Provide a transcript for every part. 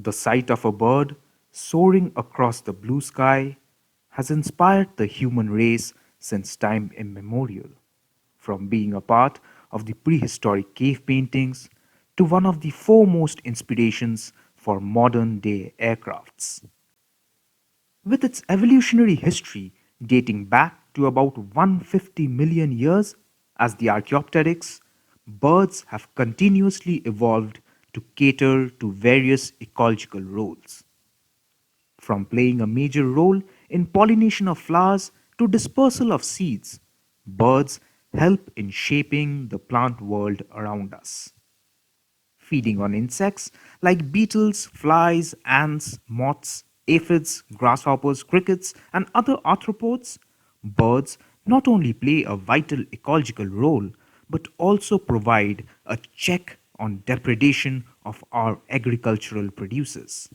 The sight of a bird soaring across the blue sky has inspired the human race since time immemorial, from being a part of the prehistoric cave paintings to one of the foremost inspirations for modern day aircrafts. With its evolutionary history dating back to about 150 million years as the Archaeopteryx, birds have continuously evolved to cater to various ecological roles. From playing a major role in pollination of flowers to dispersal of seeds, birds help in shaping the plant world around us. Feeding on insects like beetles, flies, ants, moths, aphids, grasshoppers, crickets, and other arthropods, birds not only play a vital ecological role but also provide a check on depredation of our agricultural produces.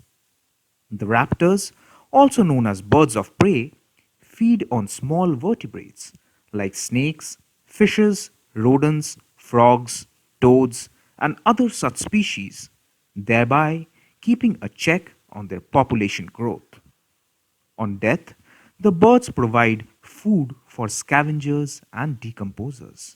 The raptors, also known as birds of prey, feed on small vertebrates like snakes, fishes, rodents, frogs, toads, and other such species, thereby keeping a check on their population growth. On death, the birds provide food for scavengers and decomposers.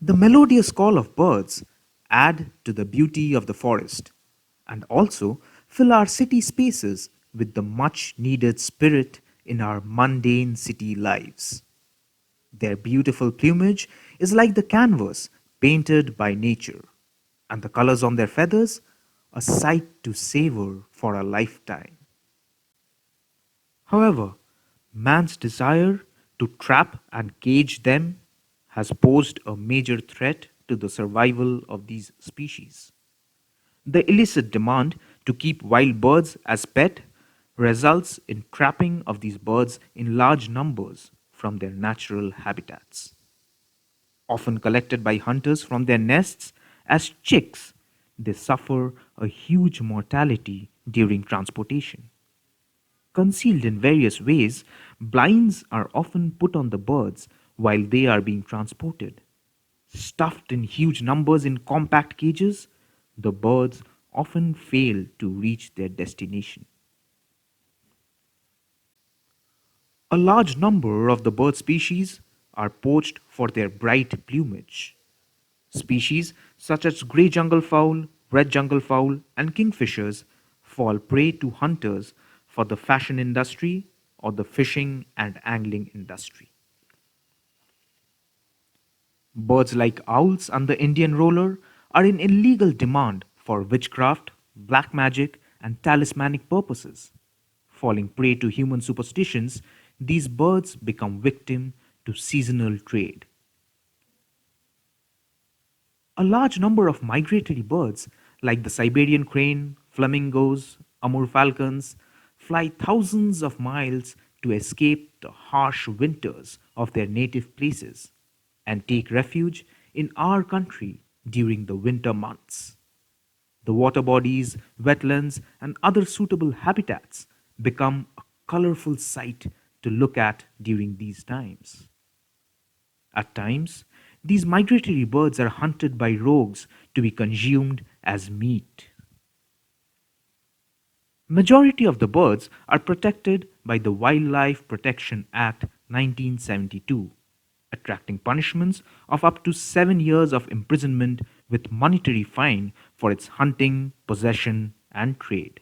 The melodious call of birds add to the beauty of the forest and also fill our city spaces with the much needed spirit in our mundane city lives. Their beautiful plumage is like the canvas painted by nature, and the colors on their feathers a sight to savor for a lifetime. However, man's desire to trap and cage them has posed a major threat to the survival of these species. The illicit demand to keep wild birds as pet results in trapping of these birds in large numbers from their natural habitats. Often collected by hunters from their nests as chicks, they suffer a huge mortality during transportation. Concealed in various ways, blinds are often put on the birds while they are being transported. Stuffed in huge numbers in compact cages, the birds often fail to reach their destination. A large number of the bird species are poached for their bright plumage. Species such as grey jungle fowl, red jungle fowl, and kingfishers fall prey to hunters for the fashion industry or the fishing and angling industry. Birds like owls and the Indian roller are in illegal demand for witchcraft, black magic, and talismanic purposes. Falling prey to human superstitions, these birds become victim to seasonal trade. A large number of migratory birds, like the Siberian crane, flamingos, Amur falcons, fly thousands of miles to escape the harsh winters of their native places and take refuge in our country during the winter months. The water bodies, wetlands, and other suitable habitats become a colorful sight to look at during these times. At times, these migratory birds are hunted by rogues to be consumed as meat. Majority of the birds are protected by the Wildlife Protection Act 1972, attracting punishments of up to 7 years of imprisonment with monetary fine for its hunting, possession, and trade.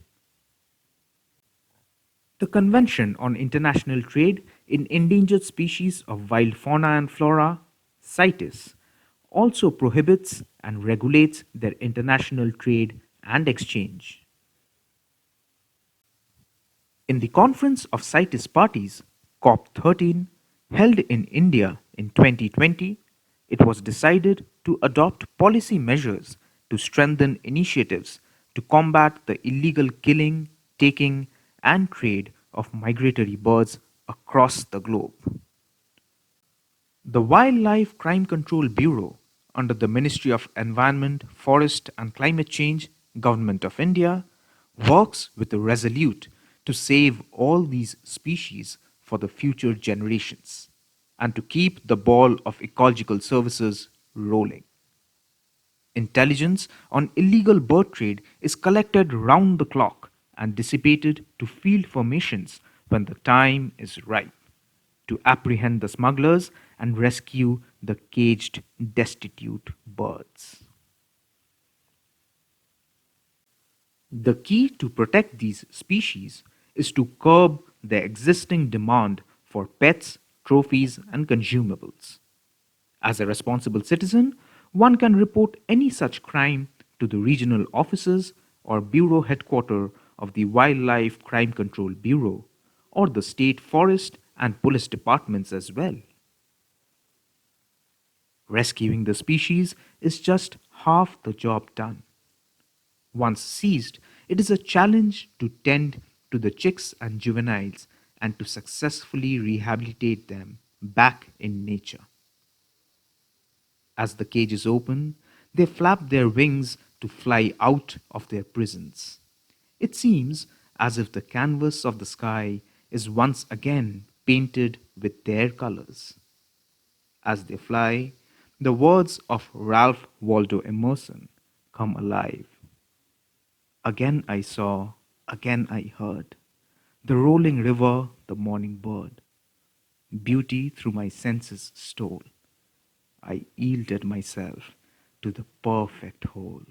The Convention on International Trade in Endangered Species of Wild Fauna and Flora, CITES, also prohibits and regulates their international trade and exchange. In the Conference of CITES Parties, COP13, held in India in 2020, it was decided to adopt policy measures to strengthen initiatives to combat the illegal killing, taking, and trade of migratory birds across the globe. The Wildlife Crime Control Bureau, under the Ministry of Environment, Forest and Climate Change, Government of India, works with a resolute to save all these species for the future generations and to keep the ball of ecological services rolling. Intelligence on illegal bird trade is collected round the clock and dissipated to field formations when the time is ripe to apprehend the smugglers and rescue the caged, destitute birds. The key to protect these species is to curb the existing demand for pets, trophies, and consumables. As a responsible citizen, one can report any such crime to the regional offices or bureau headquarters of the Wildlife Crime Control Bureau or the state forest and police departments as well. Rescuing the species is just half the job done. Once seized, it is a challenge to tend to the chicks and juveniles and to successfully rehabilitate them back in nature. As the cages open, they flap their wings to fly out of their prisons. It seems as if the canvas of the sky is once again painted with their colors. As they fly, the words of Ralph Waldo Emerson come alive. Again I saw, again I heard, the rolling river, the morning bird. Beauty through my senses stole. I yielded myself to the perfect whole.